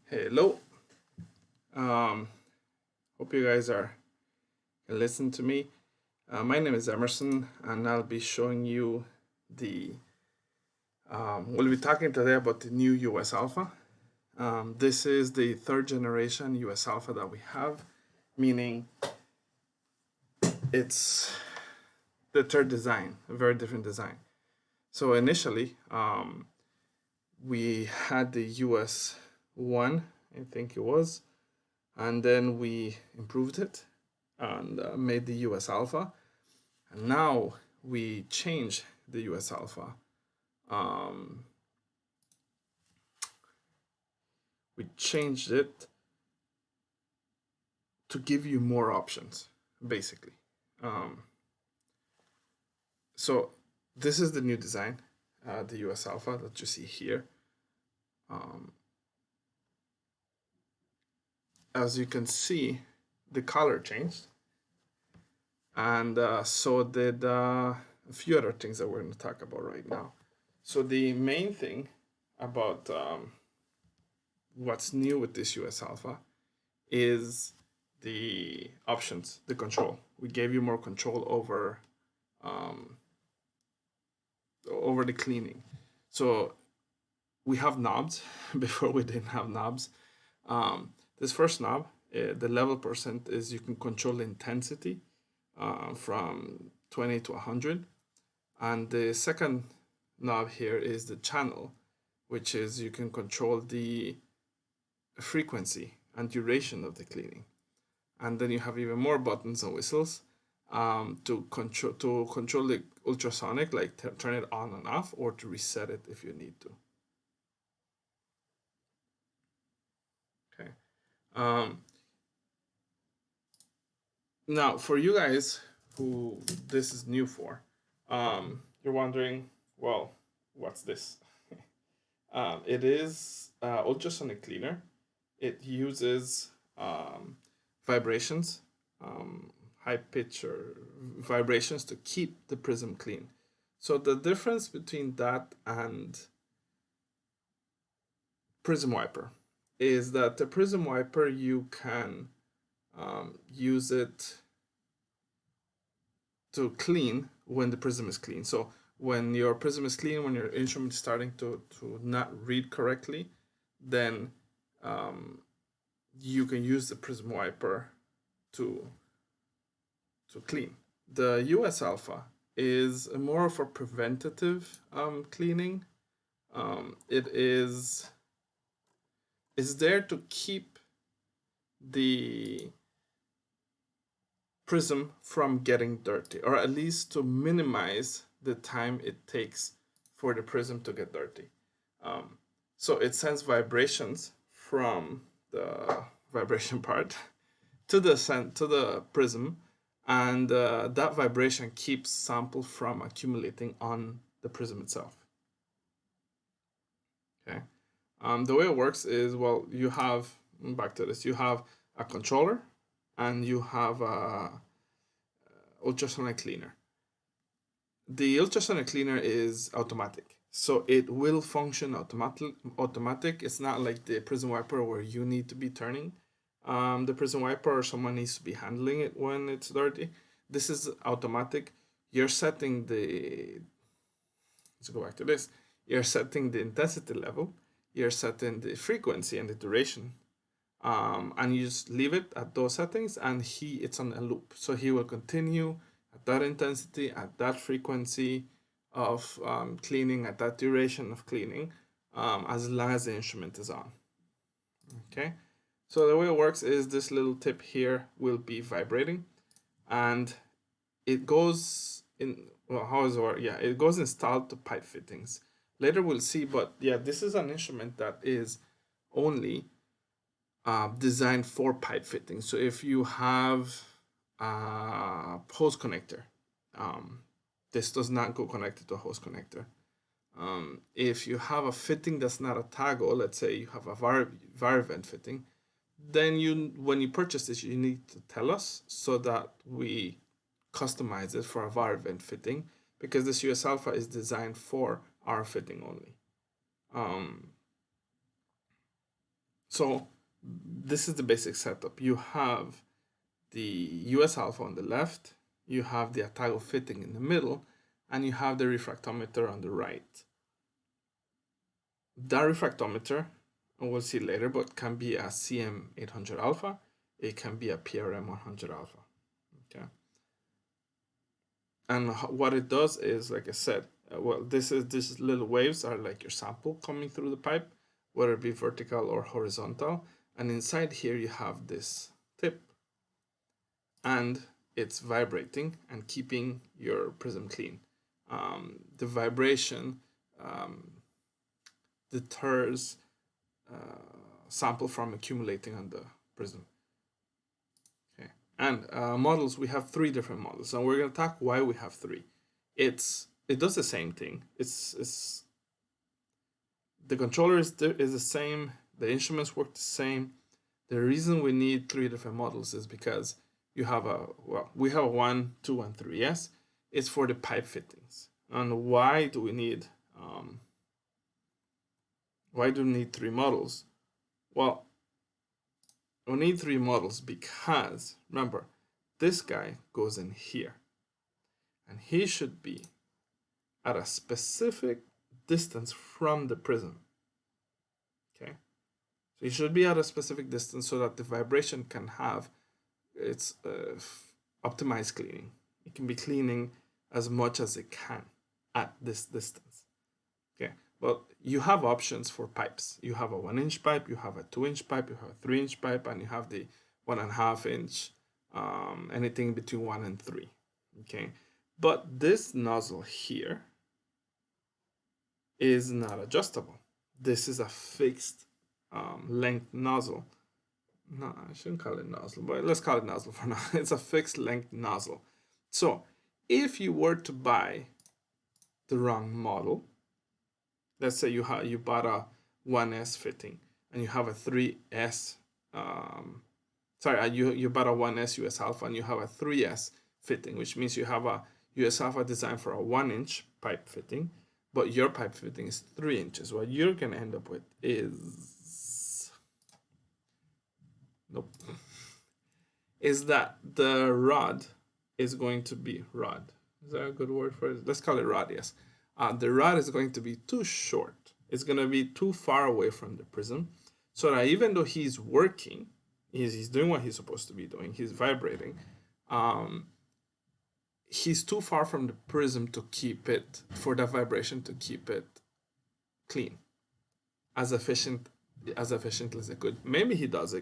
Hello. Um, Hope you guys are listening to me. My name is Emerson, and I'll be showing you the. We'll be talking today about the new US Alpha. This is the third generation US Alpha that we have, meaning it's the third design, a very different design. So initially, we had the US 1, I think it was, and then we improved it and made the US Alpha. And now we change the US Alpha. Um, we changed it to give you more options, basically. Um, so this is the new design, the US Alpha that you see here. Um, as you can see, the color changed, and so did a few other things that we're going to talk about right now. So the main thing about what's new with this US Alpha is the options, the control. We gave you more control um, over the cleaning. So we have knobs. Before we didn't have knobs. This first knob, the level percent, is you can control the intensity from 20 to 100. And the second knob here is the channel, which is you can control the frequency and duration of the cleaning. And then you have even more buttons and whistles to control the ultrasonic, like turn it on and off, or to reset it if you need to. Okay. Um, Now, for you guys who this is new for, you're wondering, well, what's this? It is ultrasonic cleaner. It uses vibrations, um, high pitch or vibrations to keep the prism clean. So the difference between that and prism wiper is that the prism wiper you can use it to clean when the prism is clean. So when your prism is clean, when your instrument is starting to not read correctly, then um, you can use the prism wiper to clean. The US Alpha is more of a preventative cleaning. It is there to keep the prism from getting dirty, or at least to minimize the time it takes for the prism to get dirty. Um, so it sends vibrations from the vibration part to the prism, and that vibration keeps sample from accumulating on the prism itself. Okay. The way it works is, well, you have, back to this, you have a controller and you have a ultrasonic cleaner. The ultrasonic cleaner is automatic, so it will function automatic. It's not like the prism wiper where you need to be turning the prism wiper, or someone needs to be handling it when it's dirty. This is automatic. You're setting the, let's go back to this. You're setting the intensity level, you're setting the frequency and the duration, and you just leave it at those settings, and it's on a loop. So he will continue at that intensity, at that frequency of cleaning, at that duration of cleaning, as long as the instrument is on. Okay. So the way it works is this little tip here will be vibrating, and it goes in. Well, how is it work? Yeah, it goes installed to pipe fittings. Later we'll see, but yeah, this is an instrument that is only designed for pipe fitting. So if you have a hose connector, this does not go connected to a hose connector. If you have a fitting that's not a toggle, let's say you have a vent fitting, then when you purchase this, you need to tell us so that we customize it for a vent fitting, because this US Alpha is designed for our fitting only. Um, So this is the basic setup. You have the US alpha on the left, you have the Atago fitting in the middle, and you have the refractometer on the right. That refractometer, and we'll see later, but can be a CM800 alpha, it can be a PRM100 alpha. Okay. And what it does is, like I said, well, these little waves are like your sample coming through the pipe, whether it be vertical or horizontal. And inside here you have this tip, and it's vibrating and keeping your prism clean. The vibration deters sample from accumulating on the prism. Okay, and models, we have 3 different models, and we're going to talk why we have 3. It does the same thing. It's the controller is the same. The instruments work the same. The reason we need 3 different models is because you have we have a 1, 2, and 3. Yes, it's for the pipe fittings. And why do we need 3 models? Well, we need 3 models because, remember, this guy goes in here, and he should be at a specific distance from the prism. Okay, so he should be at a specific distance so that the vibration can have its optimized cleaning. It can be cleaning as much as it can at this distance. Okay, well, you have options for pipes. You have a 1-inch pipe, you have a 2-inch pipe, you have a 3-inch pipe, and you have the 1.5 inch, anything between 1 and 3. Okay, but this nozzle here is not adjustable. This is a fixed length nozzle. No, I shouldn't call it nozzle, but let's call it nozzle for now. It's a fixed length nozzle. So if you were to buy the wrong model, let's say you bought a 1S fitting and you have a 3S, you bought a 1S US alpha and you have a 3S fitting, which means you have a US alpha designed for a 1-inch pipe fitting, but your pipe fitting is 3 inches. What you're going to end up with is, nope, is that the rod is going to be Is that a good word for it? Let's call it rod, yes. The rod is going to be too short. It's going to be too far away from the prism, so that even though he's working, he's doing what he's supposed to be doing, he's vibrating, he's too far from the prism to keep it, for that vibration to keep it clean, as efficient as it could. Maybe he does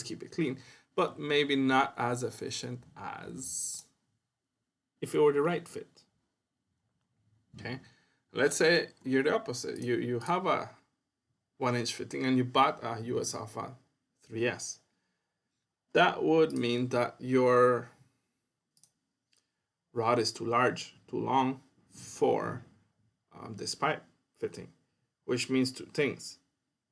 keep it clean, but maybe not as efficient as if it were the right fit. Okay, let's say you're the opposite. You have a 1-inch fitting and you bought a US Alpha 3S. That would mean that your rod is too large, too long for this pipe fitting, which means 2 things.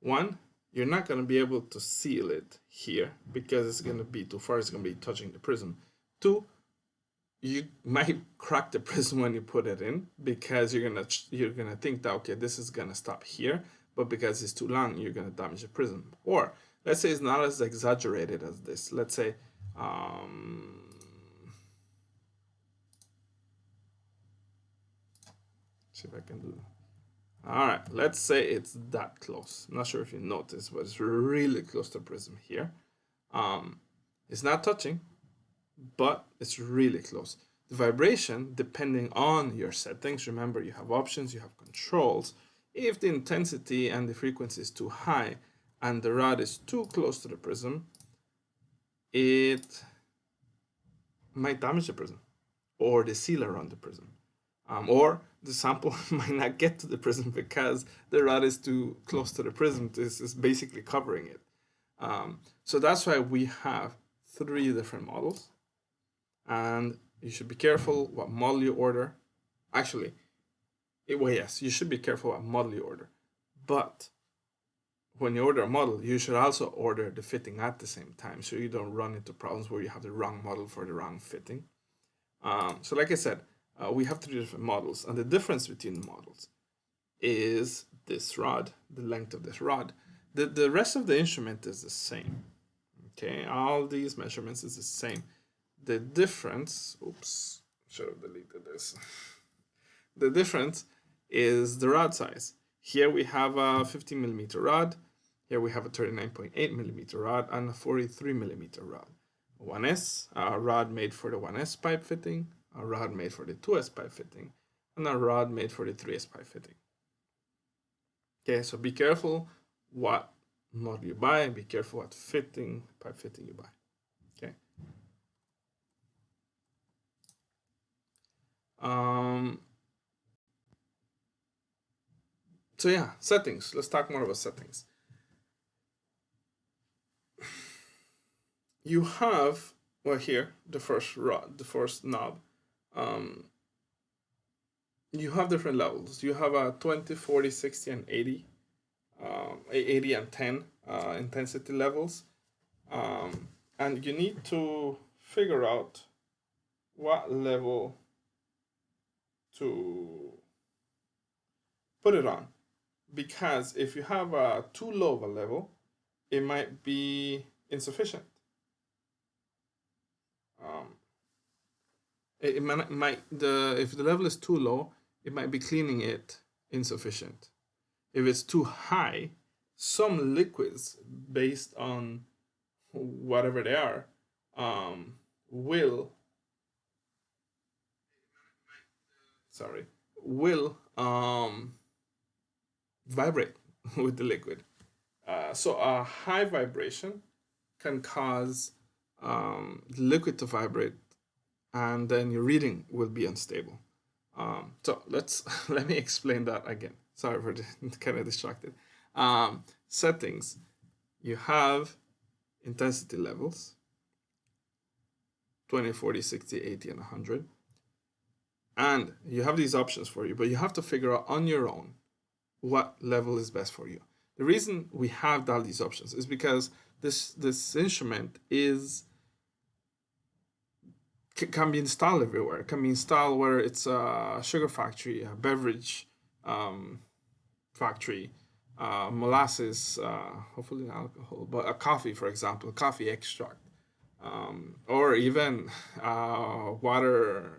1, you're not going to be able to seal it here because it's going to be too far. It's going to be touching the prism. 2, you might crack the prism when you put it in because you're gonna think that, okay, this is gonna stop here, but because it's too long, you're gonna damage the prism. Or let's say it's not as exaggerated as this. Let's say see if I can do that. All right, let's say it's that close. I'm not sure if you noticed, but it's really close to the prism here. It's not touching, but it's really close. The vibration, depending on your settings, remember you have options, you have controls. If the intensity and the frequency is too high and the rod is too close to the prism, it might damage the prism or the seal around the prism. Or the sample might not get to the prism because the rod is too close to the prism. This is basically covering it. So that's why we have 3 different models. And you should be careful what model you order. Actually, yes, you should be careful what model you order. But when you order a model, you should also order the fitting at the same time so you don't run into problems where you have the wrong model for the wrong fitting. So like I said, we have 3 different models, and the difference between the models is this rod, the length of this rod. The rest of the instrument is the same. Okay, all these measurements is the same. The difference, oops, should have deleted this. The difference is the rod size. Here we have a 15 millimeter rod. Here we have a 39.8 millimeter rod and a 43 millimeter rod. 1S, a rod made for the 1S pipe fitting, a rod made for the 2S pipe fitting, and a rod made for the 3S pipe fitting. Okay, so be careful what model you buy, and be careful what pipe fitting you buy. Okay. So yeah, settings. Let's talk more about settings. You have, well, here the first rod, the first knob. You have different levels. You have a 20, 40, 60, and 80. 80 and 10 intensity levels. And you need to figure out what level to put it on. Because if you have a too low of a level, it might be insufficient. If the level is too low, it might be cleaning it insufficient. If it's too high, some liquids, based on whatever they are, will vibrate with the liquid. So a high vibration can cause the liquid to vibrate, and then your reading will be unstable. So let me explain that again. Sorry for kind of distracted. Settings. You have intensity levels: 20, 40, 60, 80, and 100. And you have these options for you, but you have to figure out on your own what level is best for you. The reason we have all these options is because this instrument can be installed everywhere. It can be installed where it's a sugar factory, a beverage factory, molasses, hopefully alcohol, but a coffee, for example, coffee extract, or even water,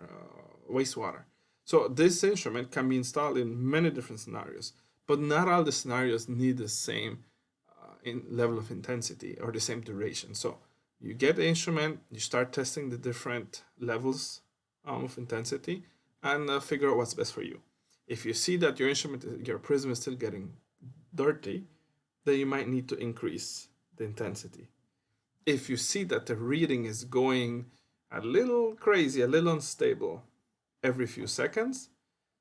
wastewater. So this instrument can be installed in many different scenarios, but not all the scenarios need the same level of intensity or the same duration. So you get the instrument, you start testing the different levels of intensity, and figure out what's best for you. If you see that your prism is still getting dirty, then you might need to increase the intensity. If you see that the reading is going a little crazy, a little unstable every few seconds,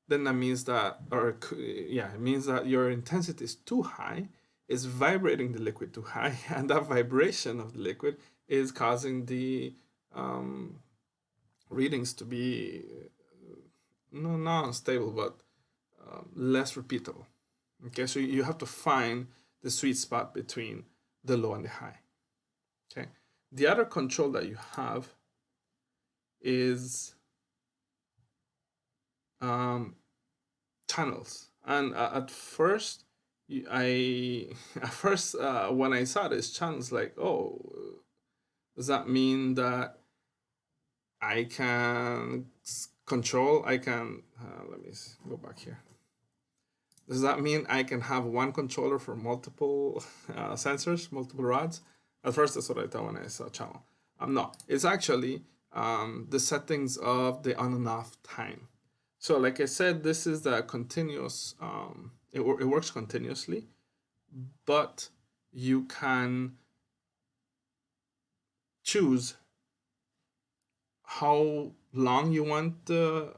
then that means that, it means that your intensity is too high, is vibrating the liquid too high, and that vibration of the liquid is causing the readings to be not unstable, but less repeatable. Okay, so you have to find the sweet spot between the low and the high. Okay, the other control that you have is channels. And at first, when I saw this channels, like, oh, does that mean that I can control? Let me go back here. Does that mean I can have one controller for multiple sensors, multiple rods? At first, that's what I thought when I saw channel. No, it's actually the settings of the on and off time. So like I said, this is the continuous, it works continuously, but you can choose how long you want the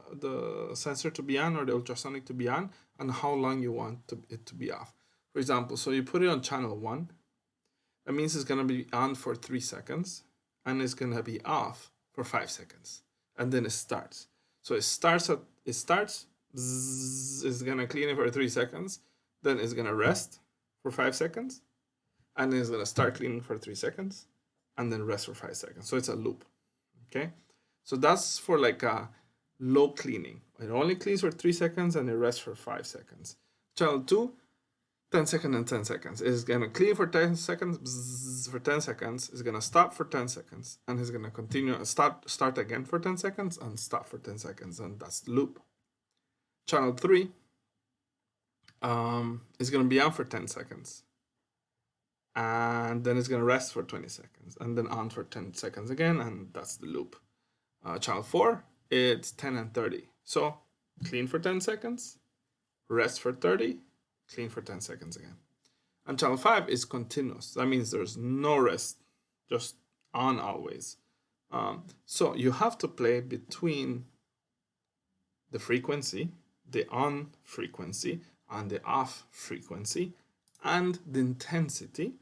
sensor to be on, or the ultrasonic to be on, and how long you want it to be off. For example, so you put it on channel 1, that means it's going to be on for 3 seconds, and it's going to be off for 5 seconds, and then it starts. So it starts, it's going to clean it for 3 seconds, then it's going to rest for 5 seconds, and then it's going to start cleaning for 3 seconds, and then rest for 5 seconds. So it's a loop. Okay, so that's for like a low cleaning. It only cleans for 3 seconds and it rests for 5 seconds. Channel 2 10 seconds and 10 seconds. It's gonna clean for 10 seconds, bzzz, for 10 seconds. It's gonna stop for 10 seconds, and it's gonna continue, start again for 10 seconds, and stop for 10 seconds, and that's the loop. Channel 3 is gonna be on for 10 seconds, and then it's gonna rest for 20 seconds, and then on for 10 seconds again, and that's the loop. Channel 4, it's 10 and 30. So clean for 10 seconds, rest for 30, clean for 10 seconds again. And channel 5 is continuous. That means there's no rest, just on always. So you have to play between the frequency, the on frequency, and the off frequency, and the intensity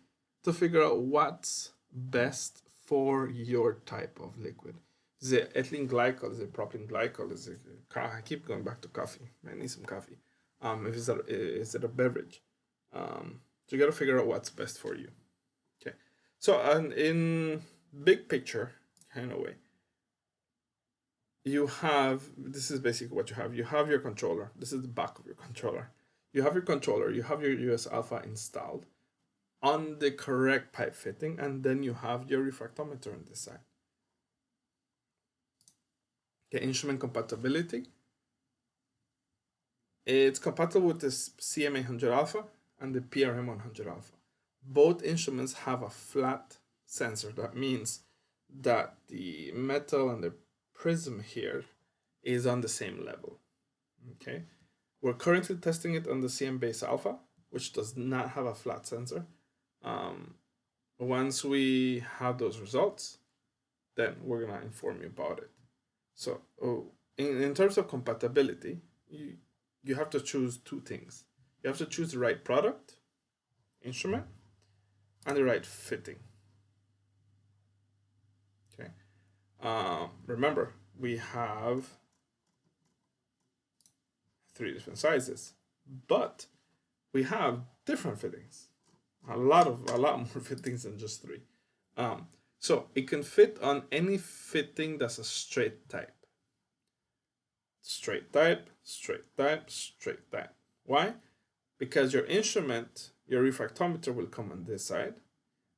to figure out what's best for your type of liquid. Is it ethylene glycol? Is it propylene glycol? Is it? I keep going back to coffee. I need some coffee. Is it a beverage? So you got to figure out what's best for you. Okay. So in big picture kind of way, you have, this is basically what you have. You have your controller. This is the back of your controller. You have your controller. You have your US alpha installed on the correct pipe fitting, and then you have your refractometer on this side. Okay, instrument compatibility. It's compatible with the CM800 alpha and the PRM100 alpha. Both instruments have a flat sensor. That means that the metal and the prism here is on the same level. Okay, we're currently testing it on the CM base alpha, which does not have a flat sensor. Once we have those results, then we're gonna inform you about it. So in terms of compatibility, you have to choose two things. You have to choose the right product, instrument, and the right fitting. Okay. Remember, we have 3 different sizes, but we have different fittings. A lot more fittings than just 3. So it can fit on any fitting that's a straight type. Straight type, straight type, straight type. Why? Because your instrument, your refractometer will come on this side,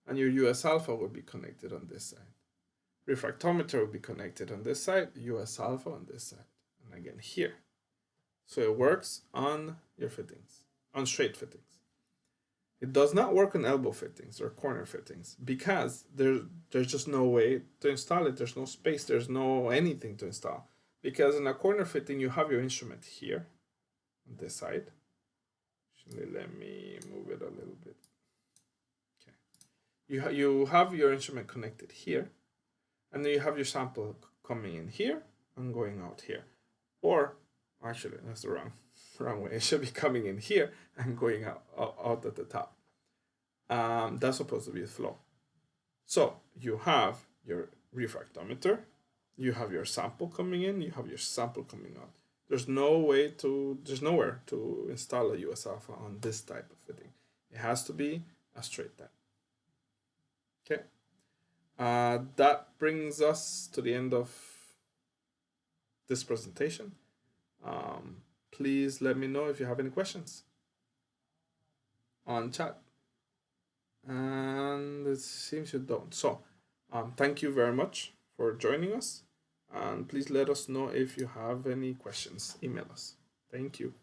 and your US alpha will be connected on this side. Refractometer will be connected on this side, US alpha on this side, and again here. So it works on your fittings, on straight fittings. It does not work on elbow fittings or corner fittings because there's just no way to install it. There's no space. There's no anything to install. Because in a corner fitting, you have your instrument here on this side. Actually, let me move it a little bit. Okay. You have your instrument connected here, and then you have your sample coming in here and going out here. Or, actually, that's the wrong way. It should be coming in here and going out at the top. That's supposed to be the flow. So you have your refractometer, you have your sample coming in, you have your sample coming out. There's nowhere to install a US alpha on this type of fitting. It has to be a straight type. Okay. That brings us to the end of this presentation. Please let me know if you have any questions on chat. And it seems you don't. So, thank you very much for joining us. And please let us know if you have any questions. Email us. Thank you.